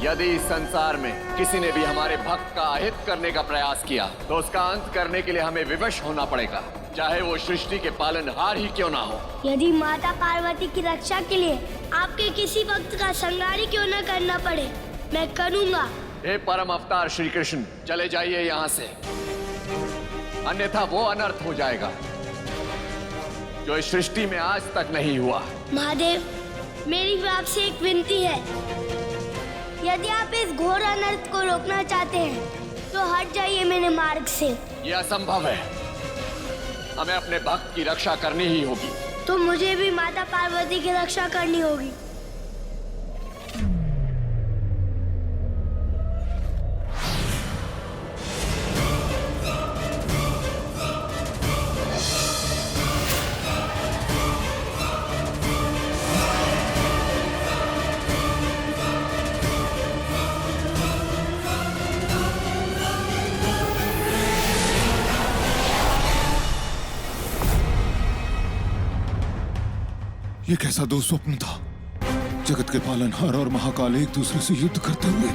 यदि इस संसार में किसी ने भी हमारे भक्त का अहित करने का प्रयास किया तो उसका अंत करने के लिए हमें विवश होना पड़ेगा, चाहे वो सृष्टि के पालनहार ही क्यों ना हो। यदि माता पार्वती की रक्षा के लिए आपके किसी भक्त का संहार ही क्यों न करना पड़े, मैं करूँगा। हे परम अवतार श्री कृष्ण, चले जाइए यहाँ से, अन्यथा वो अनर्थ हो जाएगा जो इस सृष्टि में आज तक नहीं हुआ। महादेव, मेरी आपसे एक विनती है, यदि आप इस घोर अनर्थ को रोकना चाहते हैं तो हट जाइए मेरे मार्ग से। यह असंभव है, हमें अपने भक्त की रक्षा करनी ही होगी। तो मुझे भी माता पार्वती की रक्षा करनी होगी। ये कैसा दुःस्वप्न था? जगत के पालनहार और महाकाल एक दूसरे से युद्ध करते हुए।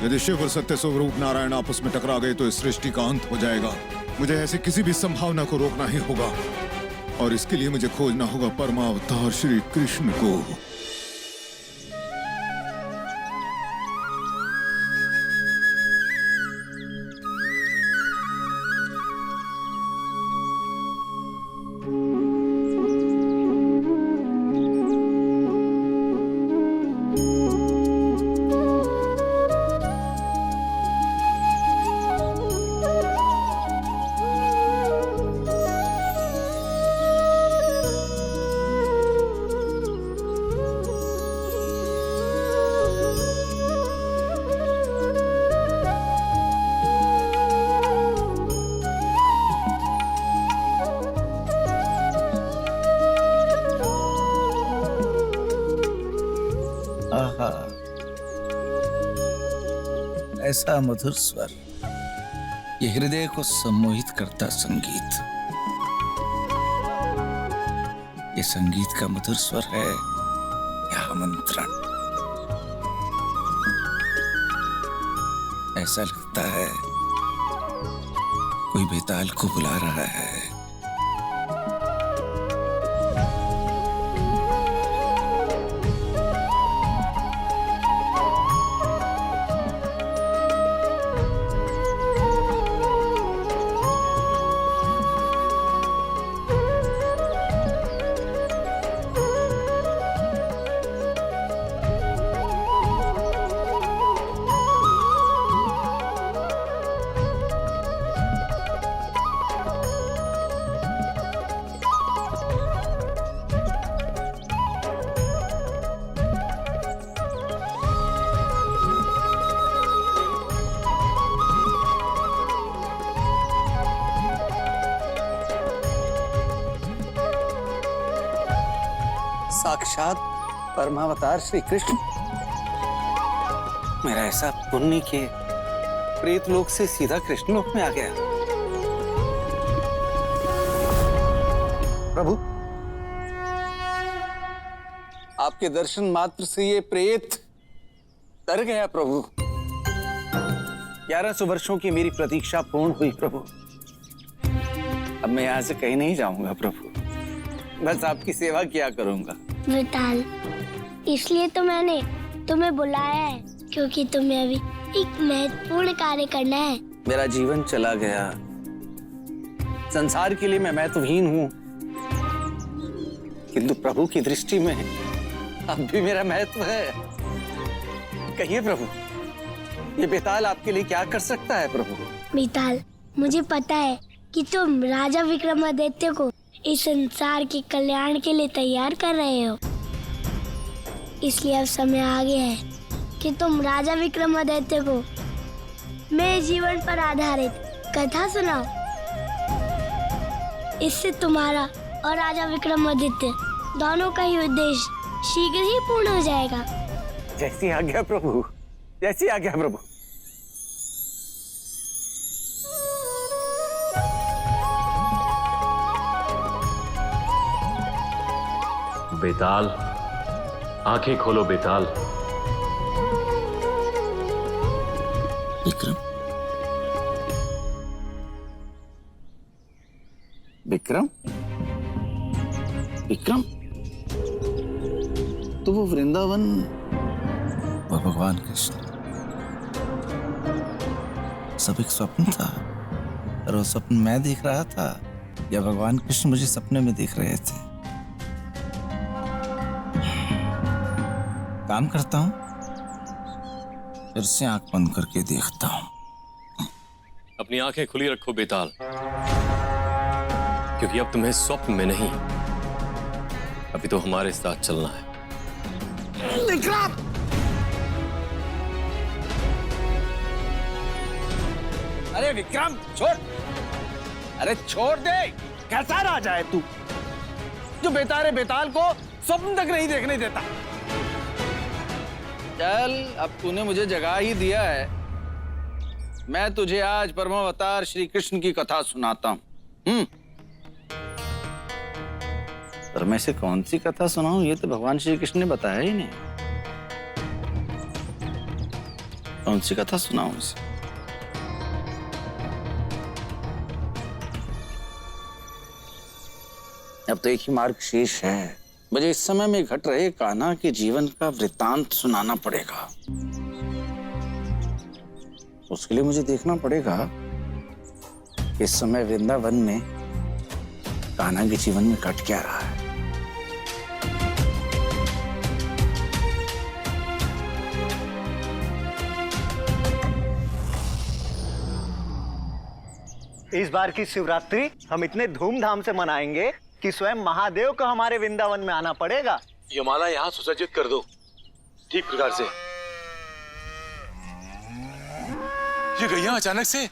यदि शिव और सत्य स्वरूप नारायण आपस में टकरा गए तो इस सृष्टि का अंत हो जाएगा। मुझे ऐसी किसी भी संभावना को रोकना ही होगा और इसके लिए मुझे खोजना होगा परमावतार श्री कृष्ण को। ऐसा मधुर स्वर, ये हृदय को सम्मोहित करता संगीत। ये संगीत का मधुर स्वर है या आमंत्रण? ऐसा लगता है कोई बेताल को बुला रहा है। साक्षात परमावतार श्री कृष्ण। मेरा ऐसा पुण्य कि प्रेत लोक से सीधा कृष्ण लोक में आ गया। प्रभु, आपके दर्शन मात्र से ये प्रेत तर गया। प्रभु, 1100 वर्षों की मेरी प्रतीक्षा पूर्ण हुई। प्रभु, अब मैं यहाँ से कहीं नहीं जाऊंगा। प्रभु, बस आपकी सेवा किया करूंगा। विताल, इसलिए तो मैंने तुम्हें बुलाया है, क्योंकि तुम्हें अभी एक महत्वपूर्ण कार्य करना है। मेरा जीवन चला गया, संसार के लिए मैं महत्वहीन हूँ, किंतु प्रभु की दृष्टि में अब भी मेरा महत्व है। कहिए प्रभु, ये बेताल आपके लिए क्या कर सकता है? प्रभु विताल, मुझे पता है कि तुम राजा विक्रमादित्य को इस संसार के कल्याण के लिए तैयार कर रहे हो, इसलिए अब समय आ गया है कि तुम राजा विक्रमादित्य को मेरे जीवन पर आधारित कथा सुनाओ। इससे तुम्हारा और राजा विक्रमादित्य दोनों का ही उद्देश्य शीघ्र ही पूर्ण हो जाएगा। जैसी आज्ञा प्रभु, जैसी आज्ञा प्रभु। बेताल, आंखें खोलो बेताल। विक्रम, विक्रम, विक्रम, तो वो वृंदावन, वो भगवान कृष्ण सब एक स्वप्न था, और वो स्वप्न मैं देख रहा था या भगवान कृष्ण मुझे सपने में देख रहे थे? काम करता हूं, फिर से आंख बंद करके देखता हूं। अपनी आंखें खुली रखो बेताल, क्योंकि अब तुम्हें स्वप्न में नहीं, अभी तो हमारे साथ चलना है। विक्रम! अरे विक्रम, छोड़! अरे छोड़ दे! कैसा राजा है तू, जो बेतारे बेताल को स्वप्न तक नहीं देखने देता? चल, अब तूने मुझे जगा ही दिया है, मैं तुझे आज परमावतार श्री कृष्ण की कथा सुनाता हूं। पर मैं से कौन सी कथा सुनाऊं, ये तो भगवान श्री कृष्ण ने बताया ही नहीं। कौन सी कथा सुनाऊं इसे? अब तो एक ही मार्ग शेष है, मुझे इस समय में घट रहे कान्हा के जीवन का वृत्तांत सुनाना पड़ेगा। उसके लिए मुझे देखना पड़ेगा कि इस समय वृंदावन में कान्हा के जीवन में घट क्या रहा है। इस बार की शिवरात्रि हम इतने धूमधाम से मनाएंगे कि स्वयं महादेव को हमारे वृंदावन में आना पड़ेगा। ये माला यहाँ सुसज्जित कर दो ठीक प्रकार से। ये गैया अचानक से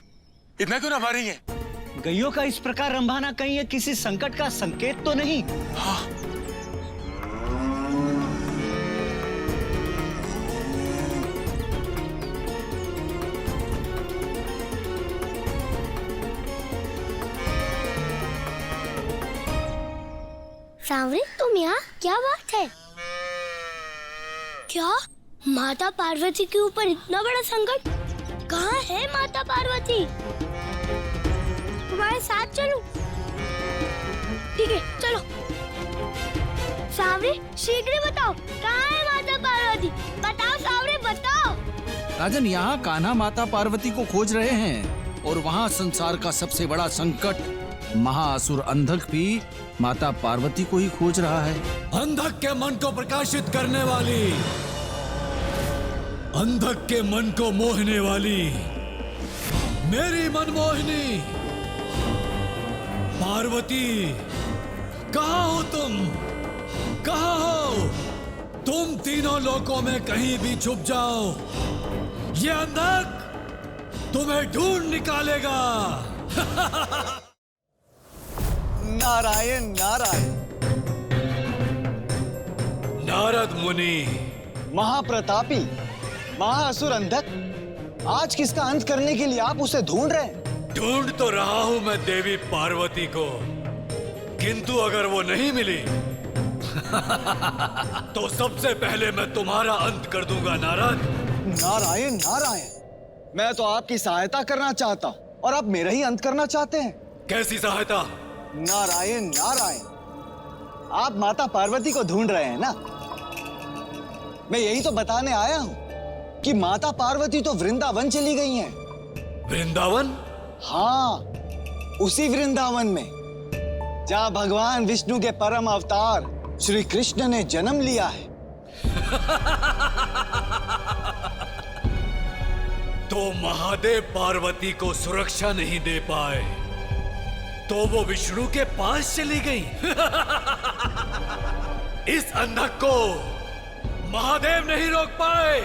इतना क्यों रंभा रही हैं? गैयों का इस प्रकार रंभाना कहीं किसी संकट का संकेत तो नहीं? हाँ। सांवरी, तुम यहाँ? क्या बात है? क्या माता पार्वती के ऊपर इतना बड़ा संकट? कहाँ है माता पार्वती? तुम्हारे साथ चलूं? ठीक है, चलो। सांवरी, शीघ्र बताओ, कहाँ है माता पार्वती? बताओ सांवरी, बताओ। राजन, यहाँ कान्हा माता पार्वती को खोज रहे हैं, और वहाँ संसार का सबसे बड़ा संकट महाअसुर अंधक भी माता पार्वती को ही खोज रहा है। अंधक के मन को प्रकाशित करने वाली, अंधक के मन को मोहने वाली मेरी मनमोहिनी पार्वती, कहाँ हो तुम? कहाँ हो तुम? तीनों लोकों में कहीं भी छुप जाओ, ये अंधक तुम्हें ढूंढ निकालेगा। नारायण नारायण। नारद मुनि, महाप्रतापी, महाअसुर अंधक, आज किसका अंत करने के लिए आप उसे ढूंढ रहे हैं? ढूंढ तो रहा हूं मैं देवी पार्वती को, किंतु अगर वो नहीं मिली तो सबसे पहले मैं तुम्हारा अंत कर दूंगा नारद। नारायण नारायण, मैं तो आपकी सहायता करना चाहता हूँ और आप मेरा ही अंत करना चाहते हैं। कैसी सहायता? नारायण नारायण, आप माता पार्वती को ढूंढ रहे हैं ना? मैं यही तो बताने आया हूँ कि माता पार्वती तो वृंदावन चली गई हैं। वृंदावन? हाँ, उसी वृंदावन में जहाँ भगवान विष्णु के परम अवतार श्री कृष्ण ने जन्म लिया है। तो महादेव पार्वती को सुरक्षा नहीं दे पाए तो वो विष्णु के पास चली गई। इस अंधक को महादेव नहीं रोक पाए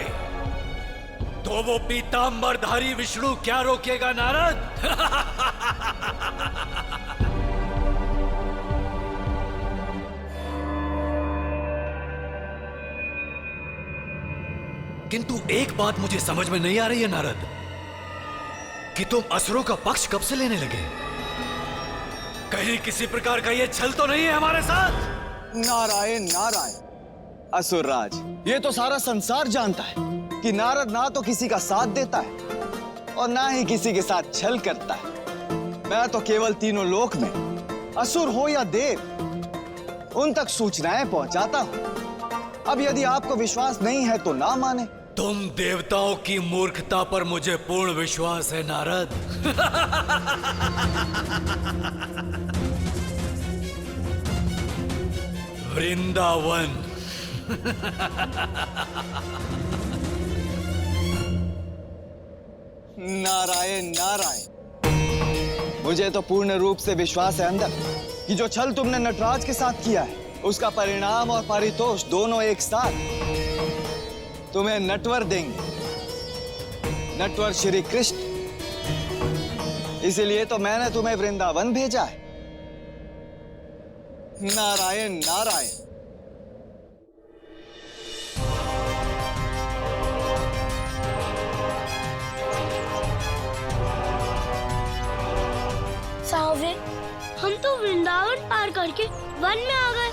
तो वो पीतांबरधारी विष्णु क्या रोकेगा नारद? किंतु एक बात मुझे समझ में नहीं आ रही है नारद, कि तुम असुरों का पक्ष कब से लेने लगे? कहीं किसी प्रकार का ये छल तो नहीं है हमारे साथ? नारायण नारायण, असुरराज, ये तो सारा संसार जानता है कि नारद ना तो किसी का साथ देता है और ना ही किसी के साथ छल करता है। मैं तो केवल तीनों लोक में असुर हो या देव, उन तक सूचनाएं पहुंचाता हूं। अब यदि आपको विश्वास नहीं है तो ना माने। तुम देवताओं की मूर्खता पर मुझे पूर्ण विश्वास है नारद। वृंदावन। नारायण नारायण। मुझे तो पूर्ण रूप से विश्वास है अंदर कि जो छल तुमने नटराज के साथ किया है, उसका परिणाम और पारितोष दोनों एक साथ तुम्हें नटवर देंगे। नटवर श्री कृष्ण। इसीलिए तो मैंने तुम्हें वृंदावन भेजा है। नारायण नारायण। सावे, हम तो वृंदावन पार करके वन में आ गए।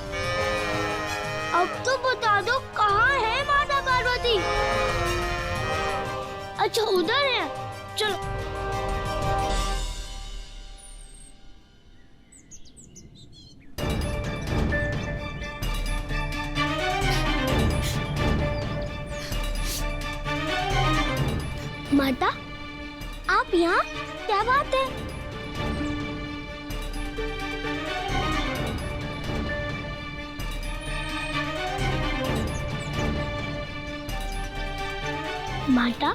अब तो बता दो कहाँ है माता पार्वती? अच्छा उधर है, चलो। माता, आप यहाँ? क्या बात है? माता,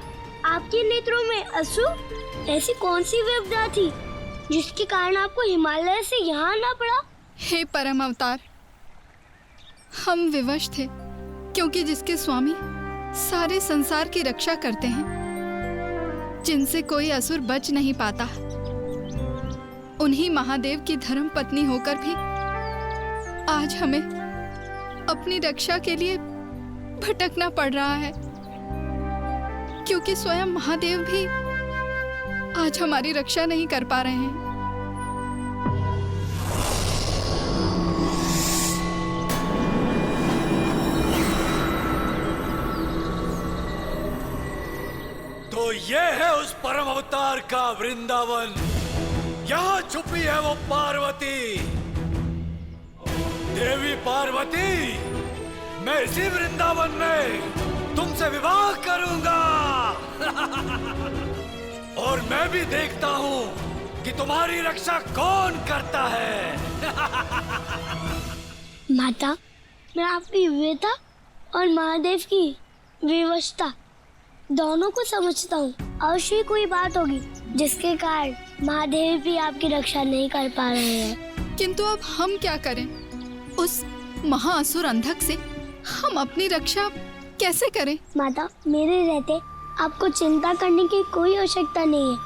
आपके नेत्रों में असुर? ऐसी कौन सी विपदा थी जिसके कारण आपको हिमालय से यहाँ आना पड़ा? हे परम अवतार, हम विवश थे क्योंकि जिसके स्वामी सारे संसार की रक्षा करते हैं, जिनसे कोई असुर बच नहीं पाता, उन्हीं महादेव की धर्म पत्नी होकर भी आज हमें अपनी रक्षा के लिए भटकना पड़ रहा है, क्योंकि स्वयं महादेव भी आज हमारी रक्षा नहीं कर पा रहे हैं। तो ये है उस परम अवतार का वृंदावन। यहाँ छुपी है वो पार्वती। देवी पार्वती, मैं इसी वृंदावन में तुमसे विवाह करूंगा। और मैं भी देखता हूँ कि तुम्हारी रक्षा कौन करता है। माता, मैं आपकी विवेकता और महादेव की विवशता दोनों को समझता हूँ। अवश्य कोई बात होगी जिसके कारण महादेव भी आपकी रक्षा नहीं कर पा रहे हैं। किंतु अब हम क्या करें? उस महाअसुर अंधक से हम अपनी रक्षा कैसे करें? माता, मेरे रहते आपको चिंता करने की कोई आवश्यकता नहीं है।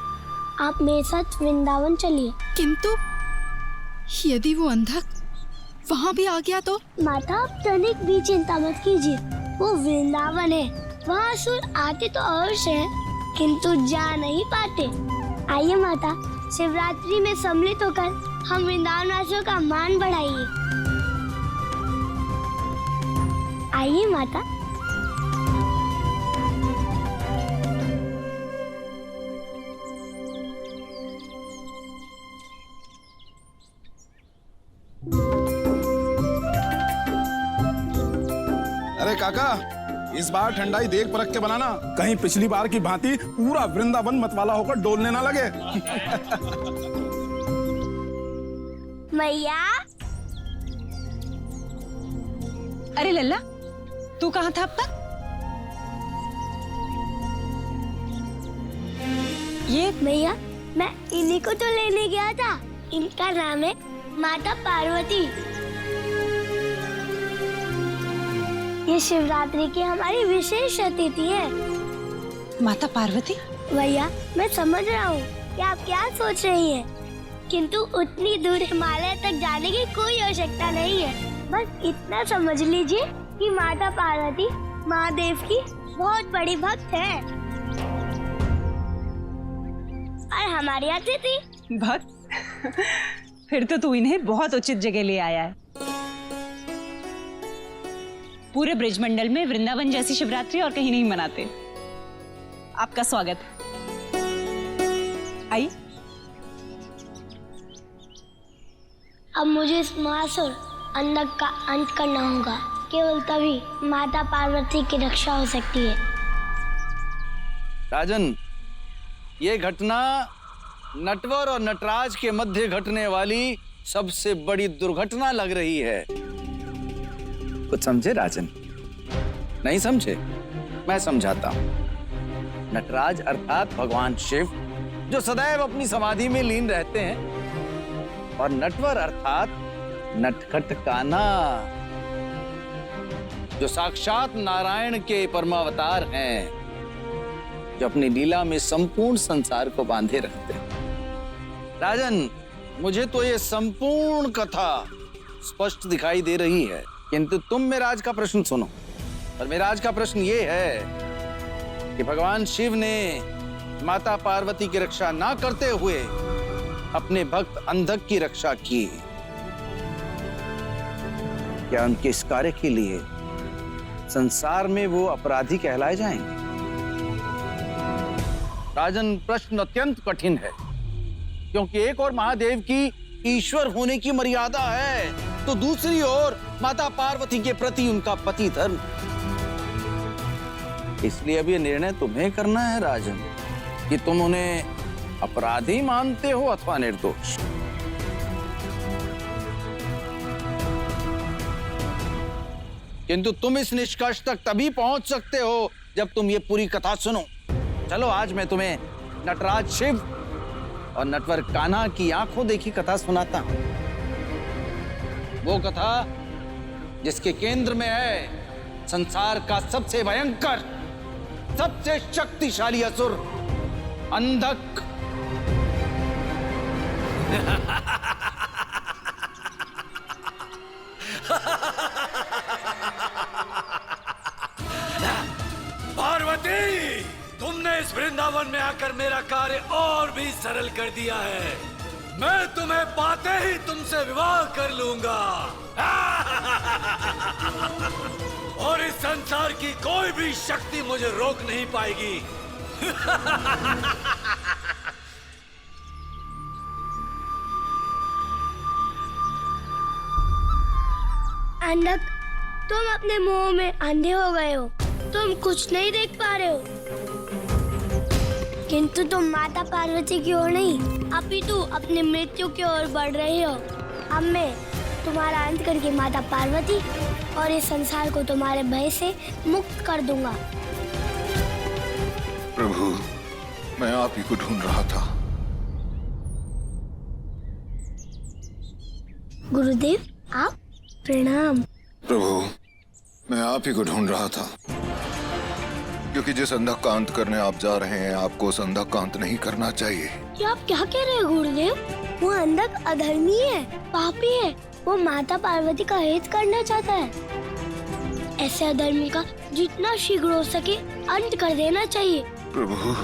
आप मेरे साथ वृंदावन चलिए। किंतु यदि वो अंधक वहाँ भी आ गया तो? माता, आप तनिक भी चिंता मत कीजिए। वो वृंदावन है, वहाँ असुर आते तो अवश्य हैं, किंतु जा नहीं पाते। आइए माता, शिवरात्रि में सम्मिलित होकर हम वृंदावन वासियों का मान बढ़ाइए। आइए माता। अरे काका, इस बार ठंडाई देख परख के बनाना, कहीं पिछली बार की भांति पूरा वृंदावन मतवाला होकर डोलने ना लगे। मैया। अरे लल्ला, तू कहाँ था अब तक? ये मैया, मैं इन्हीं को तो लेने गया था। इनका नाम है माता पार्वती। ये शिवरात्रि की हमारी विशेष अतिथि है। माता पार्वती? भैया, मैं समझ रहा हूँ कि आप क्या सोच रही हैं, किंतु उतनी दूर हिमालय तक जाने की कोई आवश्यकता नहीं है। बस इतना समझ लीजिए कि माता पार्वती महादेव की बहुत बड़ी भक्त है और हमारी अतिथि। भक्त? फिर तो तू इन्हें बहुत उचित जगह ले आया है। पूरे ब्रिजमंडल में वृंदावन जैसी शिवरात्रि और कहीं नहीं मनाते। आपका स्वागत है। अब मुझे इस महासुर अंधक का अंत करना होगा। केवल तभी माता पार्वती की रक्षा हो सकती है। राजन, ये घटना नटवर और नटराज के मध्य घटने वाली सबसे बड़ी दुर्घटना लग रही है। कुछ समझे राजन? नहीं समझे? मैं समझाता हूं। नटराज अर्थात भगवान शिव, जो सदैव अपनी समाधि में लीन रहते हैं, और नटवर अर्थात नटखट कान्हा, जो साक्षात नारायण के परमावतार हैं, जो अपनी लीला में संपूर्ण संसार को बांधे रखते हैं। राजन, मुझे तो ये संपूर्ण कथा स्पष्ट दिखाई दे रही है, किंतु तुम मेराज का प्रश्न सुनो। और मेराज का प्रश्न ये है कि भगवान शिव ने माता पार्वती की रक्षा ना करते हुए अपने भक्त अंधक की रक्षा की। क्या उनके इस कार्य के लिए संसार में वो अपराधी कहलाए जाएंगे? राजन, प्रश्न अत्यंत कठिन है, क्योंकि एक और महादेव की ईश्वर होने की मर्यादा है, तो दूसरी ओर माता पार्वती के प्रति उनका पति धर्म। इसलिए अब ये निर्णय तुम्हें करना है राजन, कि तुम उन्हें अपराधी मानते हो अथवा निर्दोष। किंतु तुम इस निष्कर्ष तक तभी पहुंच सकते हो जब तुम ये पूरी कथा सुनो। चलो, आज मैं तुम्हें नटराज शिव और नटवर कान्हा की आंखों देखी कथा सुनाता हूं। वो कथा जिसके केंद्र में है संसार का सबसे भयंकर, सबसे शक्तिशाली असुर अंधक। पार्वती, तुमने इस वृंदावन में आकर मेरा कार्य और भी सरल कर दिया है। मैं तुम्हें पाते ही तुमसे विवाह कर लूंगा। और इस संसार की कोई भी शक्ति मुझे रोक नहीं पाएगी। अंधक, तुम अपने मोह में अंधे हो गए हो। तुम कुछ नहीं देख पा रहे हो, किंतु तुम माता पार्वती की ओर नहीं, अपितु अपनी मृत्यु की ओर बढ़ रहे हो। अब मैं तुम्हारा अंत करके माता पार्वती और इस संसार को तुम्हारे भय से मुक्त कर दूंगा। प्रभु, मैं आप ही को ढूंढ रहा था। गुरुदेव, आप? प्रणाम। प्रभु, मैं आप ही को ढूंढ रहा था, क्योंकि जिस अंधक का अंत करने आप जा रहे हैं, आपको उस अंधक का अंत नहीं करना चाहिए। ये आप क्या कह रहे हैं गुरुदेव? वो अंधक अधर्मी है, पापी है। वो माता पार्वती का हित करना चाहता है। ऐसे अधर्मी का जितना शीघ्र हो सके अंत कर देना चाहिए। प्रभु,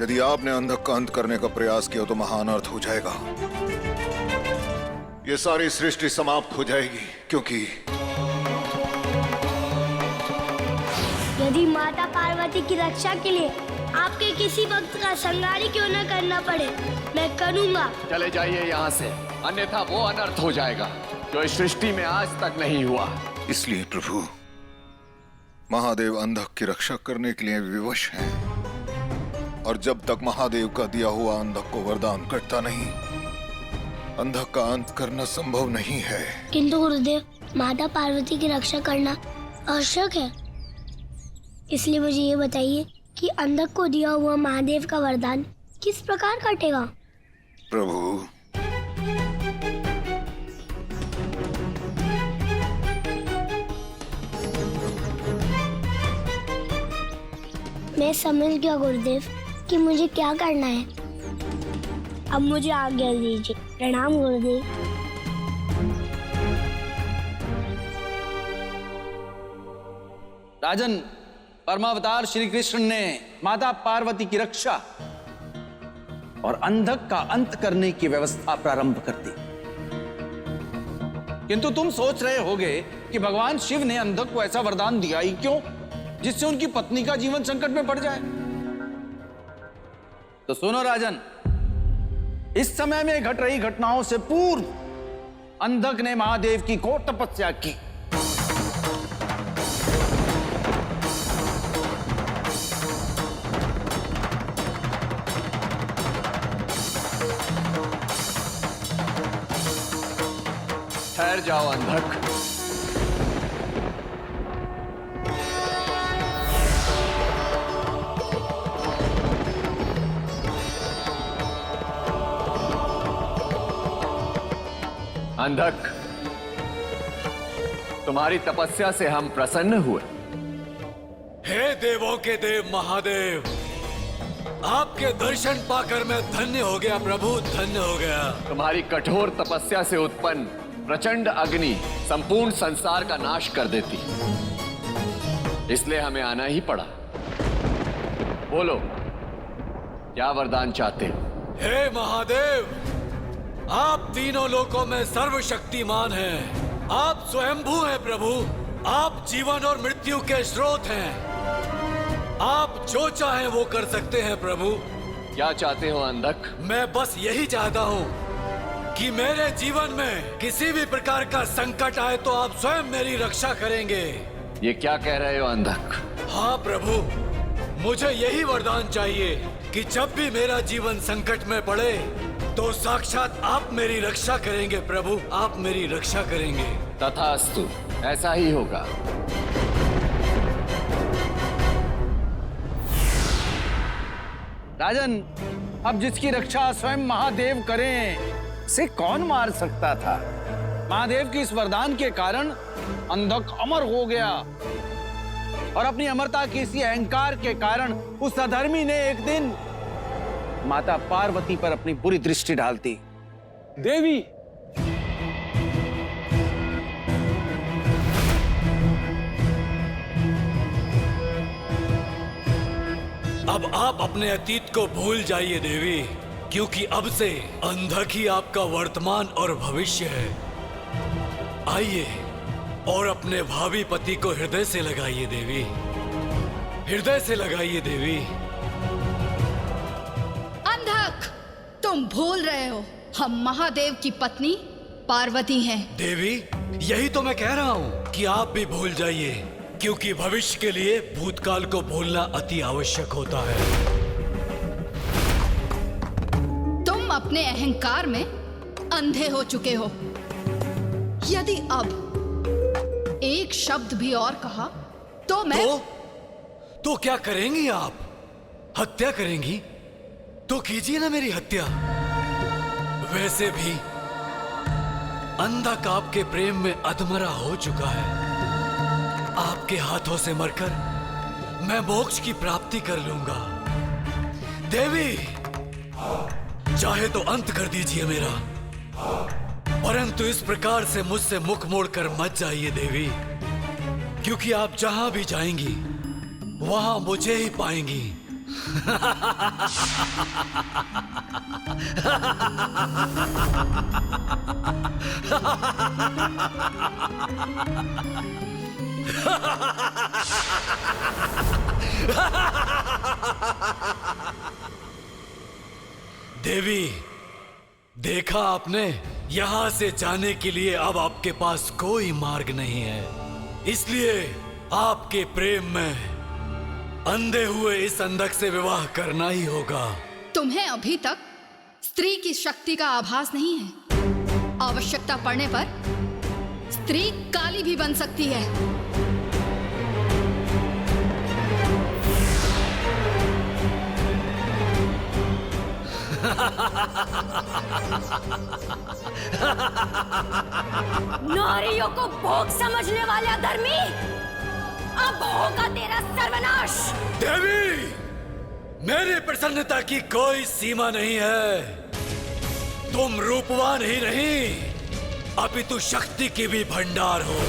यदि आपने अंधक का अंत करने का प्रयास किया तो महान अर्थ हो जाएगा। ये सारी सृष्टि समाप्त हो जाएगी, क्योंकि यदि माता पार्वती की रक्षा के लिए आपके किसी भक्त का संहार क्यों न करना पड़े, मैं करूंगा। चले जाइए यहाँ से, अन्यथा वो अनर्थ हो जाएगा जो इस सृष्टि में आज तक नहीं हुआ। इसलिए प्रभु, महादेव अंधक की रक्षा करने के लिए विवश हैं, और जब तक महादेव का दिया हुआ अंधक को वरदान करता नहीं, अंधक का अंत करना संभव नहीं है। किंतु गुरुदेव, माता पार्वती की रक्षा करना आवश्यक है। इसलिए मुझे ये बताइए कि अंधक को दिया हुआ महादेव का वरदान किस प्रकार कटेगा? प्रभु, मैं समझ गया गुरुदेव कि मुझे क्या करना है। अब मुझे आज्ञा दीजिए। प्रणाम गुरुदेव। राजन, परमावतार श्री कृष्ण ने माता पार्वती की रक्षा और अंधक का अंत करने की व्यवस्था प्रारंभ कर दी। किंतु तुम सोच रहे होगे कि भगवान शिव ने अंधक को ऐसा वरदान दिया ही क्यों जिससे उनकी पत्नी का जीवन संकट में पड़ जाए। तो सुनो राजन, इस समय में घट रही घटनाओं से पूर्व अंधक ने महादेव की घोर तपस्या की। ठहर जाओ अंधक। अंधक, तुम्हारी तपस्या से हम प्रसन्न हुए। हे देवों के देव महादेव, आपके दर्शन पाकर मैं धन्य हो गया प्रभु, धन्य हो गया। तुम्हारी कठोर तपस्या से उत्पन्न प्रचंड अग्नि संपूर्ण संसार का नाश कर देती, इसलिए हमें आना ही पड़ा। बोलो, क्या वरदान चाहते हो? हे महादेव, आप तीनों लोकों में सर्वशक्तिमान हैं। आप स्वयंभू हैं प्रभु। आप जीवन और मृत्यु के स्रोत हैं। आप जो चाहें वो कर सकते हैं प्रभु। क्या चाहते हो अंधक? मैं बस यही चाहता हूँ कि मेरे जीवन में किसी भी प्रकार का संकट आए तो आप स्वयं मेरी रक्षा करेंगे। ये क्या कह रहे हो अंधक? हाँ प्रभु, मुझे यही वरदान चाहिए कि जब भी मेरा जीवन संकट में पड़े तो साक्षात आप मेरी रक्षा करेंगे प्रभु, आप मेरी रक्षा करेंगे। तथास्तु, ऐसा ही होगा। राजन, अब जिसकी रक्षा स्वयं महादेव करें, से कौन मार सकता था? महादेव की इस वरदान के कारण अंधक अमर हो गया और अपनी अमरता की इसी अहंकार के कारण उस अधर्मी ने एक दिन माता पार्वती पर अपनी बुरी दृष्टि डालती। देवी, अब आप अपने अतीत को भूल जाइए देवी, क्योंकि अब से अंधक ही आपका वर्तमान और भविष्य है। आइए और अपने भावी पति को हृदय से लगाइए देवी, हृदय से लगाइए देवी। अंधक, तुम भूल रहे हो, हम महादेव की पत्नी पार्वती हैं। देवी, यही तो मैं कह रहा हूँ कि आप भी भूल जाइए, क्योंकि भविष्य के लिए भूतकाल को भूलना अति आवश्यक होता है। तुम अपने अहंकार में अंधे हो चुके हो। यदि अब एक शब्द भी और कहा तो मैं तो क्या करेंगी आप? हत्या करेंगी? तो कीजिए ना मेरी हत्या। वैसे भी अंधक आपके प्रेम में अधमरा हो चुका है। आपके हाथों से मरकर मैं मोक्ष की प्राप्ति कर लूंगा। देवी, चाहे तो अंत कर दीजिए मेरा, परंतु इस प्रकार से मुझसे मुख मोड़कर मत जाइए देवी, क्योंकि आप जहां भी जाएंगी वहां मुझे ही पाएंगी। देवी, देखा आपने, यहां से जाने के लिए अब आपके पास कोई मार्ग नहीं है। इसलिए आपके प्रेम में अंधे हुए इस अंधक से विवाह करना ही होगा। तुम्हें अभी तक स्त्री की शक्ति का आभास नहीं है। आवश्यकता पड़ने पर स्त्री काली भी बन सकती है। नारियों को भोग समझने वाले अधर्मी, अब होगा तेरा सर्वनाश। देवी, मेरी प्रसन्नता की कोई सीमा नहीं है। तुम रूपवान ही नहीं, अपितु शक्ति की भी भंडार हो,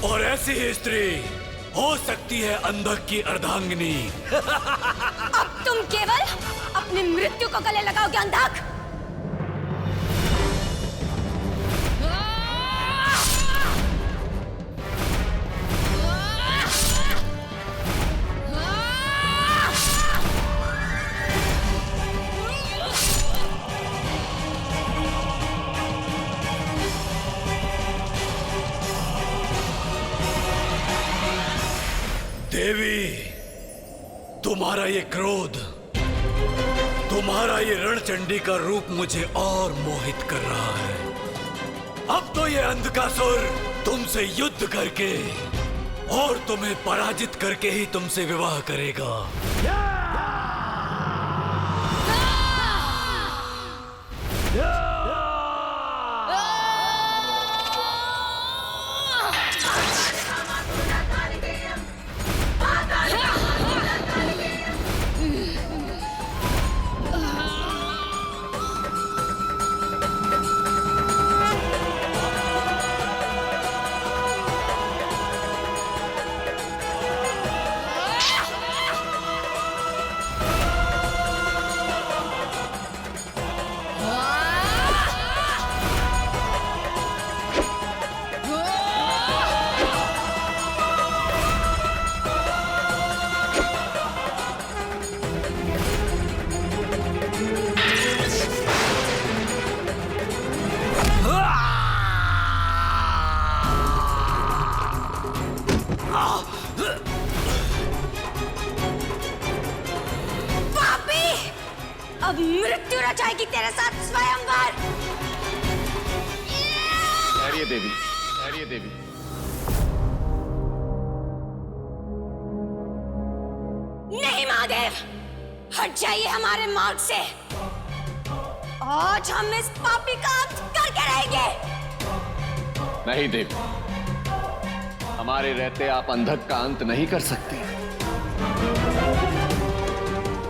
और ऐसी ही स्त्री हो सकती है अंधक की अर्धांगिनी। अब तुम केवल अपनी मृत्यु को गले लगाओगे अंधक। देवी, तुम्हारा ये क्रोध, तुम्हारा ये रणचंडी का रूप मुझे और मोहित कर रहा है। अब तो ये अंधकासुर तुमसे युद्ध करके और तुम्हें पराजित करके ही तुमसे विवाह करेगा। अब मृत्यु रचाएगी तेरे साथ स्वयंवर। ठहरिए देवी, ठहरिए देवी। नहीं महादेव, हट जाइए हमारे मार्ग से। आज हम इस पापी का अंत करके रहेंगे। नहीं देवी, हमारे रहते आप अंधक का अंत नहीं कर सकते।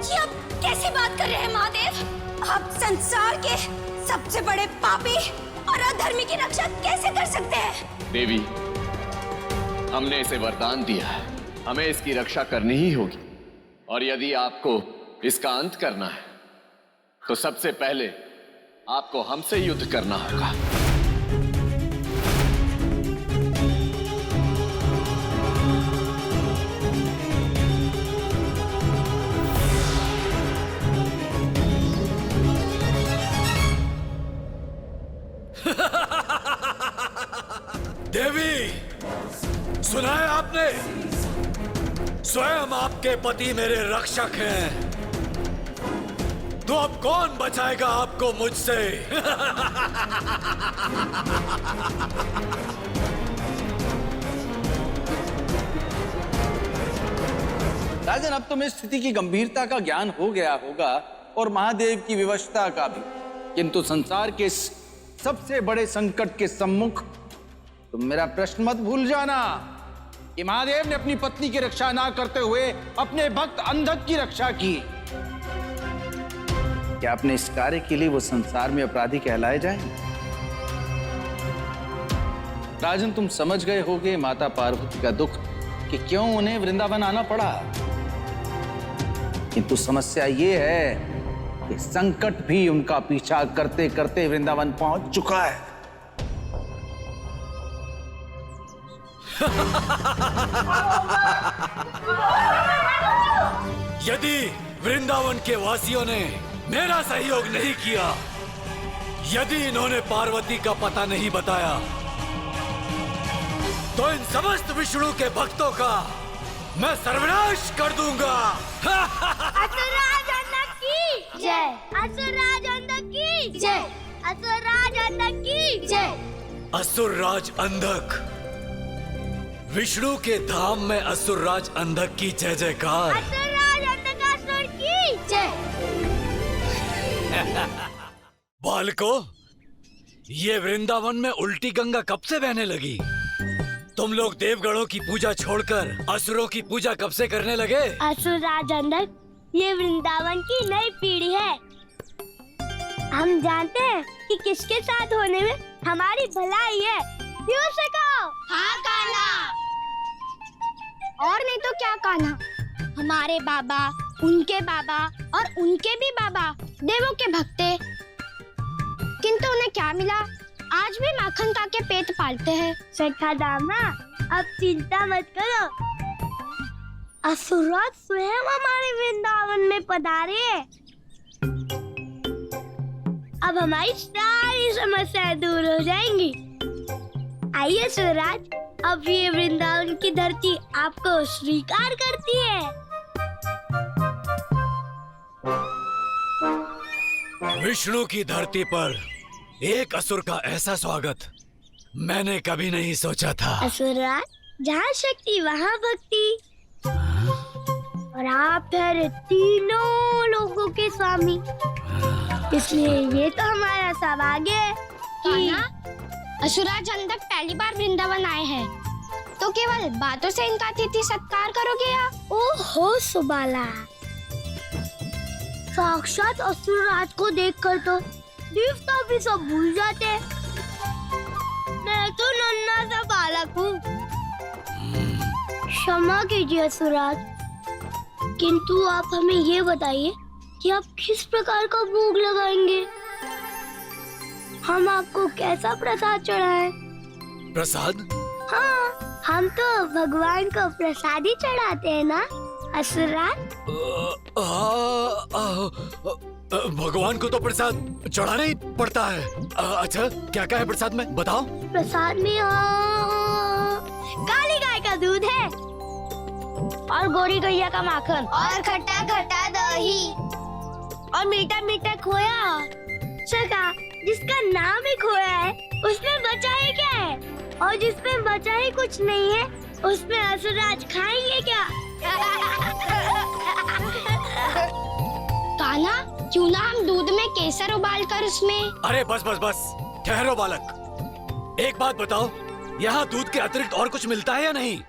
ये आप कैसी बात कर रहे हैं महादेव? आप संसार के सबसे बड़े पापी और अधर्मी की रक्षा कैसे कर सकते हैं? देवी, हमने इसे वरदान दिया है, हमें इसकी रक्षा करनी ही होगी। और यदि आपको इसका अंत करना है तो सबसे पहले आपको हमसे युद्ध करना होगा। देवी, सुना है आपने? स्वयं आपके पति मेरे रक्षक हैं, तो अब कौन बचाएगा आपको मुझसे? राजन, अब तुम्हें स्थिति की गंभीरता का ज्ञान हो गया होगा और महादेव की विवशता का भी, किंतु संसार के सबसे बड़े संकट के सम्मुख तुम मेरा प्रश्न मत भूल जाना कि महादेव ने अपनी पत्नी की रक्षा ना करते हुए अपने भक्त अंधक की रक्षा की। क्या अपने इस कार्य के लिए वो संसार में अपराधी कहलाए जाएंगे? राजन, तुम समझ गए होगे माता पार्वती का दुख कि क्यों उन्हें वृंदावन आना पड़ा, किंतु समस्या ये है कि संकट भी उनका पीछा करते करते वृंदावन पहुंच चुका है। यदि वृंदावन के वासियों ने मेरा सहयोग नहीं किया, यदि इन्होंने पार्वती का पता नहीं बताया, तो इन समस्त विष्णु के भक्तों का मैं सर्वनाश कर दूंगा। असुरराज अंधक की जय, असुरराज अंधक की जय, असुरराज अंधक की जय। असुरराज अंधक, विष्णु के धाम में असुरराज अंधक की जय जयकार। असुरराज अंधकासुर की जय। बालको, ये वृंदावन में उल्टी गंगा कब से बहने लगी? तुम लोग देवगणों की पूजा छोड़कर असुरों की पूजा कब से करने लगे? असुरराज अंधक, ये वृंदावन की नई पीढ़ी है। हम जानते हैं कि किसके साथ होने में हमारी भलाई है। क्यों से कहो? हाँ कान्हा। और नहीं तो क्या कान्हा, हमारे बाबा, उनके बाबा और उनके भी बाबा देवों के भक्त थे, किंतु उन्हें क्या मिला? आज भी माखन खा के पेट पालते हैं। सखा दामा, अब चिंता मत करो, असुरराज स्वयं हमारे वृंदावन में पधारे हैं। अब हमारी सारी समस्याएं दूर हो जाएंगी। आइए असुरराज, अब ये वृंदावन की धरती आपको स्वीकार करती है। विष्णु की धरती पर एक असुर का ऐसा स्वागत मैंने कभी नहीं सोचा था। असुरराज, जहाँ शक्ति वहाँ भक्ति, और आप ठहरे तीनों लोगों के स्वामी, इसलिए ये तो हमारा सौभाग्य है कि असुरराज अंधक पहली बार वृंदावन आए हैं, तो केवल बातों से इनका अतिथि सत्कार करोगे या? ओहो सुबाला, साक्षात असुरराज को देखकर तो देवता भी सब भूल जाते हैं। मैं तो नन्हा सा बालक हूँ। क्षमा कीजिए असुरराज, किंतु आप हमें ये बताइए कि आप किस प्रकार का भोग लगाएंगे? हम आपको कैसा प्रसाद चढ़ाएं? प्रसाद? हाँ, हम तो भगवान को प्रसाद ही चढ़ाते हैं ना असुरराज। भगवान को तो प्रसाद चढ़ाना ही पड़ता है। अच्छा, क्या क्या है प्रसाद में, बताओ। प्रसाद में काली गाय का दूध है, और गोरी गैया का माखन, और खट्टा खट्टा दही, और मीठा मीठा खोया। सका, जिसका नाम ही खोया है उसमें बचा ही क्या है? और जिसमें बचा ही कुछ नहीं है उसमें असुरराज खाएंगे क्या? कान्हा, क्यों ना हम दूध में केसर उबालकर उसमें। अरे बस बस बस, ठहरो बालक। एक बात बताओ, यहाँ दूध के अतिरिक्त और कुछ मिलता है या नहीं,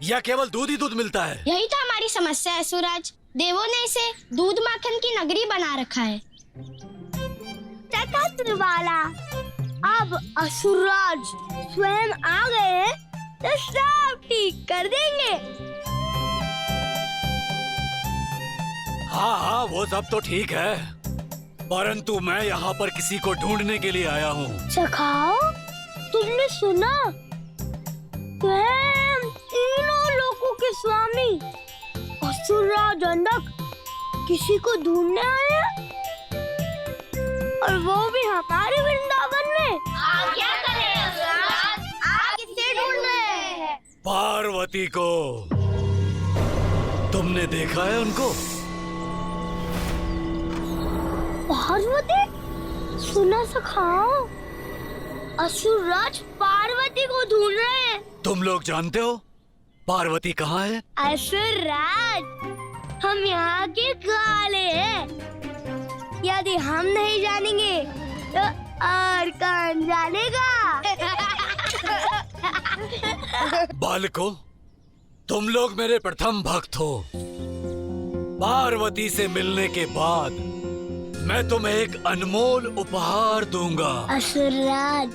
या केवल दूध ही दूध मिलता है? यही तो हमारी समस्या है असुरराज, देवों ने इसे दूध माखन की नगरी बना रखा है। वाला, अब असुरराज स्वयं आ गए हैं तो सब ठीक कर देंगे। हाँ हाँ, वो सब तो ठीक है, परंतु मैं यहाँ पर किसी को ढूंढने के लिए आया हूँ। सखाओ, तुमने सुना? स्वयं तीनों लोगों के स्वामी असुरराज अंधक किसी को ढूंढने आए हैं, और वो भी हमारे वृंदावन में। आप क्या कर रहे हैं असुरराज? आप किसे ढूंढ रहे हैं? पार्वती को। तुमने देखा है उनको? पार्वती? सुना सखाओ, असुरराज पार्वती को ढूंढ रहे हैं। तुम लोग जानते हो पार्वती कहाँ है? असुरराज, हम यहाँ के काले हैं। यदि हम नहीं जानेंगे तो और कौन जानेगा? बालकों, तुम लोग मेरे प्रथम भक्त हो। पार्वती से मिलने के बाद मैं तुम्हें एक अनमोल उपहार दूंगा। असुरराज,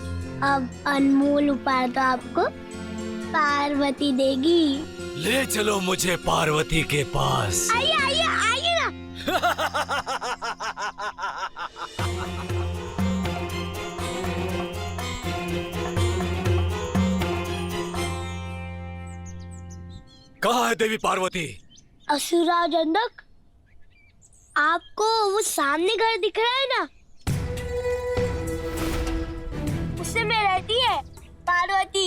अब अनमोल उपहार तो आपको पार्वती देगी। ले चलो मुझे पार्वती के पास। आइए आइए आइए ना। कहाँ है देवी पार्वती? असुरराज अंधक, आपको वो सामने घर दिख रहा है ना, उससे में रहती है पार्वती।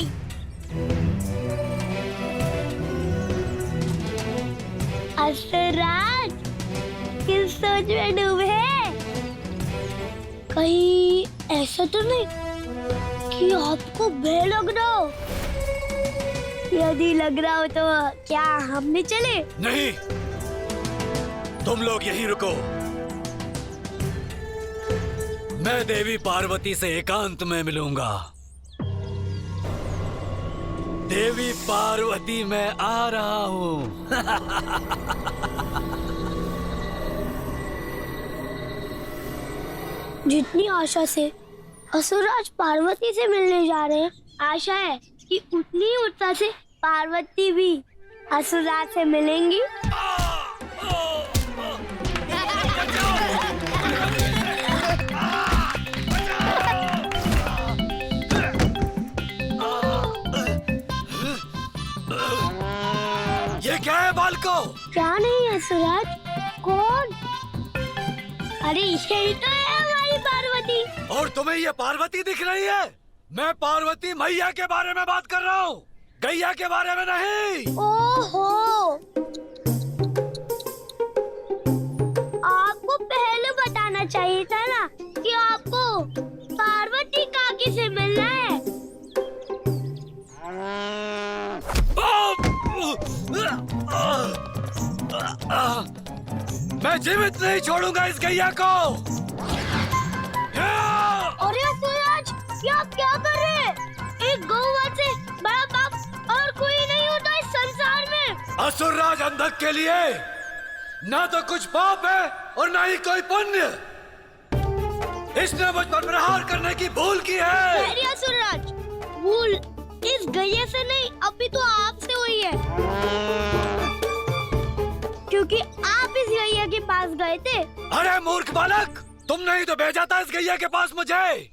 असुरराज, किस सोच में डूबे हैं? कहीं ऐसा तो नहीं कि आपको भय लग रहा हो? यदि लग रहा हो तो क्या हम भी चले? नहीं, तुम लोग यहीं रुको। मैं देवी पार्वती से एकांत में मिलूंगा। देवी पार्वती, मैं आ रहा हूँ। जितनी आशा से असुरराज पार्वती से मिलने जा रहे हैं, आशा है कि उतनी ही उत्साह से पार्वती भी असुरराज से मिलेंगी। ये क्या है बालको? क्या नहीं है असुरराज? कौन? अरे यही तो है हमारी पार्वती। और तुम्हें ये पार्वती दिख रही है? मैं पार्वती मैया के बारे में बात कर रहा हूँ। गैया के बारे में नहीं। ओहो, आपको पहले बताना चाहिए था ना कि आपको पार्वती काकी से मिलना है। मैं जीवित नहीं छोड़ूंगा इस गैया को। अरे सूरज, ये आप क्या कर रहे हैं? एक गौवध से बड़ा पाप और कोई नहीं होता इस संसार में। असुरराज अंधक के लिए ना तो कुछ पाप है और ना ही कोई पुण्य। इसने मुझ पर प्रहार करने की भूल की है। अरे असुरराज, भूल इस गैया से नहीं, अभी तो आपसे हुई है, क्योंकि आप इस गैया के पास गए थे। अरे मूर्ख बालक, तुमने ही तो भेजा था इस गैया के पास मुझे।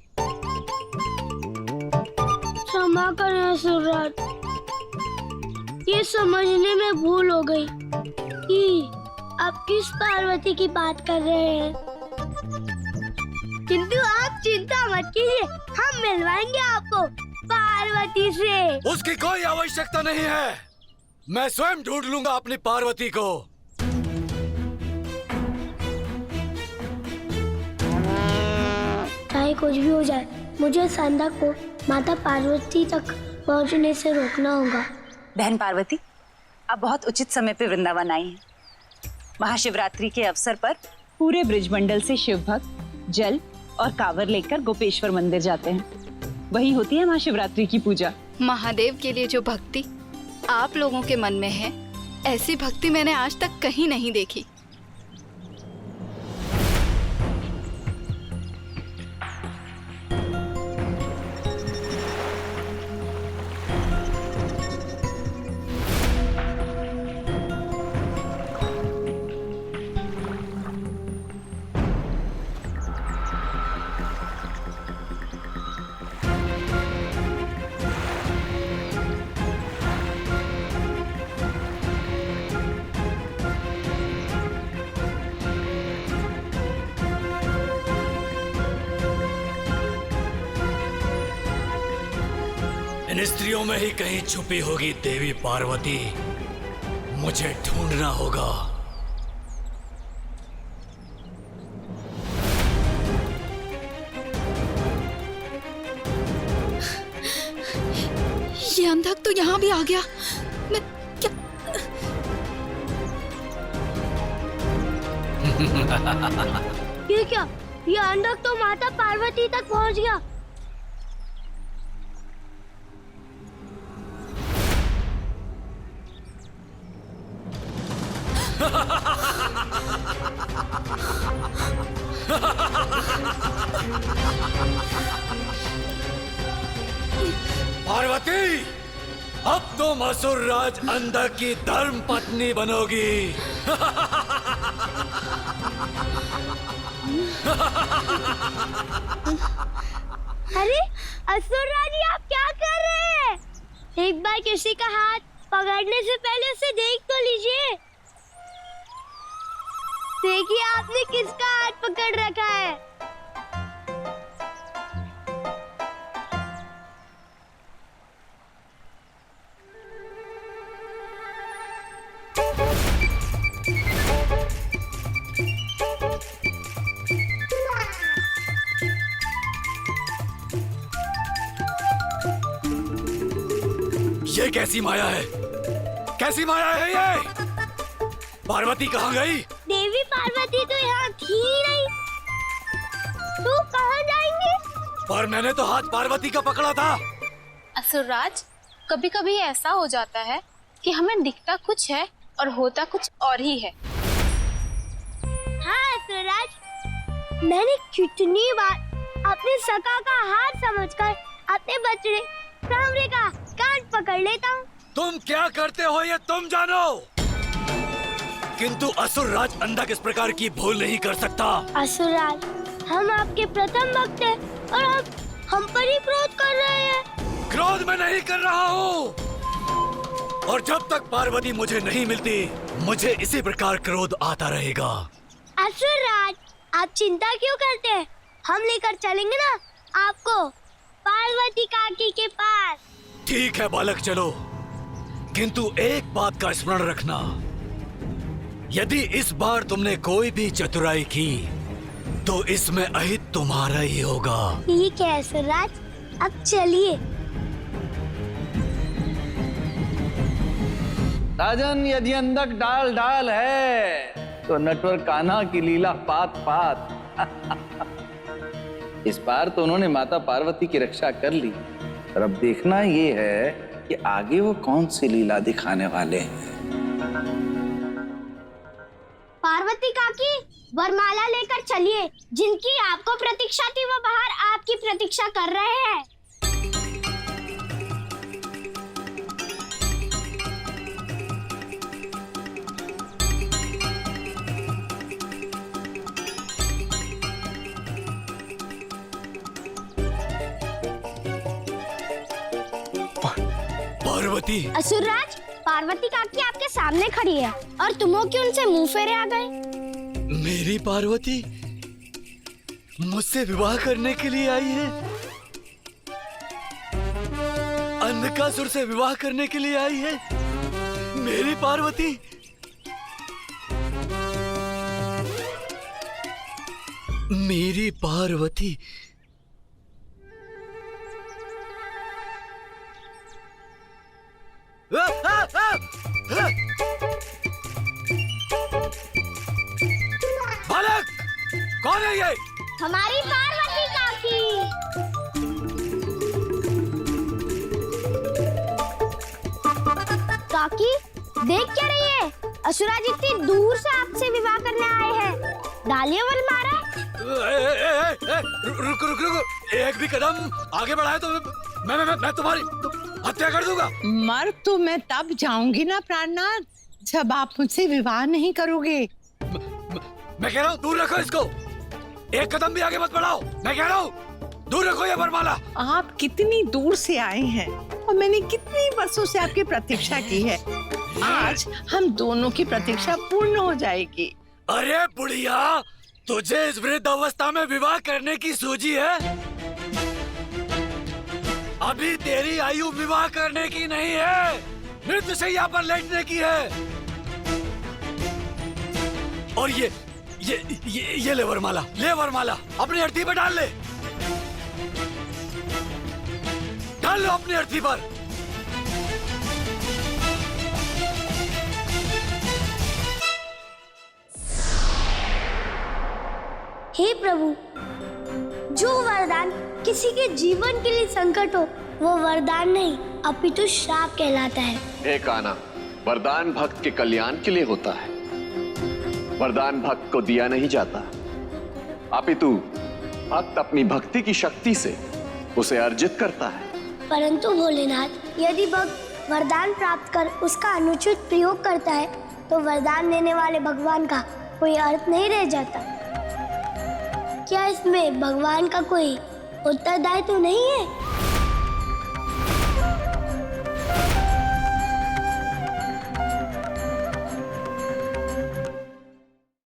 क्षमा करें असुरराज, ये समझने में भूल हो गई कि आप किस पार्वती की बात कर रहे हैं। किंतु आप चिंता मत कीजिए, हम मिलवाएंगे आपको पार्वती से। उसकी कोई आवश्यकता नहीं है, मैं स्वयं ढूंढ लूंगा अपनी पार्वती को। चाहे कुछ भी हो जाए, मुझे संध्या को माता पार्वती तक पहुंचने से रोकना होगा। बहन पार्वती, आप बहुत उचित समय पे वृंदावन आई हैं। महाशिवरात्रि के अवसर पर पूरे ब्रिजमंडल से शिव भक्त जल और कांवर लेकर गोपेश्वर मंदिर जाते हैं। वही होती है महाशिवरात्रि की पूजा। महादेव के लिए जो भक्ति आप लोगों के मन में है, ऐसी भक्ति मैंने आज तक कहीं नहीं देखी। इन स्त्रियों में ही कहीं छुपी होगी देवी पार्वती, मुझे ढूंढना होगा। ये अंधक तो यहाँ भी आ गया। मैं क्या ये क्या? ये अंधक तो माता पार्वती तक पहुंच गया। पार्वती, अब तुम असुरराज अंधक की धर्म पत्नी बनोगी। अरे असुरराज, आप क्या कर रहे हैं? एक बार किसी का हाथ पकड़ने से पहले उसे देख तो लीजिए। देखिए आपने किसका हाथ पकड़ रखा है। ये कैसी माया है? कैसी माया है ये? पार्वती कहाँ गई? देवी पार्वती तो यहाँ थी ही नहीं, तो कहाँ जाएंगे? पर मैंने तो हाथ पार्वती का पकड़ा था। असुरराज, कभी कभी ऐसा हो जाता है कि हमें दिखता कुछ है और होता कुछ और ही है। हाँ असुरराज, मैंने कितनी बार अपने सका का हाथ समझकर अपने बचड़े सांवरे का कान पकड़ लेता हूँ। तुम क्या करते हो ये तुम जानो, किंतु असुरराज अंधक इस प्रकार की भूल नहीं कर सकता। असुरराज, हम आपके प्रथम भक्त हैं और हम पर ही क्रोध कर रहे हैं। क्रोध मैं नहीं कर रहा हूँ, और जब तक पार्वती मुझे नहीं मिलती, मुझे इसी प्रकार क्रोध आता रहेगा। असुरराज, आप चिंता क्यों करते हैं? हम लेकर चलेंगे ना आपको पार्वती काकी के पास। ठीक है बालक, चलो किंतु एक बात का स्मरण रखना, यदि इस बार तुमने कोई भी चतुराई की तो इसमें अहित तुम्हारा ही होगा। ठीक है असुरराज, अब चलिए। राजन, यदि अंधक डाल डाल है तो नटवर कान्हा की लीला पात पात। इस बार तो उन्होंने माता पार्वती की रक्षा कर ली, और अब देखना ये है कि आगे वो कौन सी लीला दिखाने वाले हैं। पार्वती काकी, वरमाला लेकर चलिए। जिनकी आपको प्रतीक्षा थी वो बाहर आपकी प्रतीक्षा कर रहे हैं। पार्वती। असुरराज, पार्वती काकी आपके सामने खड़ी है और तुम हो कि उनसे मुंह फेरे आ गए। मेरी पार्वती मुझसे विवाह करने के लिए आई है, अंधकासुर से विवाह करने के लिए आई है। मेरी पार्वती, मेरी पार्वती। बालक, कौन है ये? हमारी पार्वती काकी। काकी, देख क्या रही है? असुरराज इतनी दूर से आपसे विवाह करने आए हैं। डालिए वरमाला। रुक रुक रुक, एक भी कदम आगे बढ़ाए तो मैं तुम्हारी हत्या कर दूंगा। मर तो मैं तब जाऊंगी ना प्राणनाथ, जब आप मुझसे विवाह नहीं करोगे। मैं कह रहा हूँ दूर रखो इसको, एक कदम भी आगे मत बढ़ाओ। मैं कह रहा हूँ दूर रखो ये वरमाला। आप कितनी दूर से आए हैं और मैंने कितनी वर्षों से आपकी प्रतीक्षा की है। आज हम दोनों की प्रतीक्षा पूर्ण हो जाएगी। अरे बुढ़िया, तुझे इस वृद्ध अवस्था में विवाह करने की सूझी है? अभी तेरी आयु विवाह करने की नहीं है, मृत्युशैया पर लेटने की है। और ये ले वरमाला, ले वरमाला, अपनी अर्थी पर डाल ले, डाल लो अपनी अर्थी पर। हे प्रभु, जो वरदान किसी के जीवन के लिए संकट हो वो वरदान नहीं अपितु श्राप कहलाता है। हे कान्हा, वरदान भक्त के कल्याण के लिए होता है, वरदान भक्त को दिया नहीं जाता, अपितु भक्त अपनी भक्ति की शक्ति से उसे अर्जित करता है। परंतु भोलेनाथ, यदि भक्त वरदान प्राप्त कर उसका अनुचित प्रयोग करता है तो वरदान देने वाले भगवान का कोई अर्थ नहीं रह जाता। क्या इसमें भगवान का कोई उत्तरदायित्व नहीं है?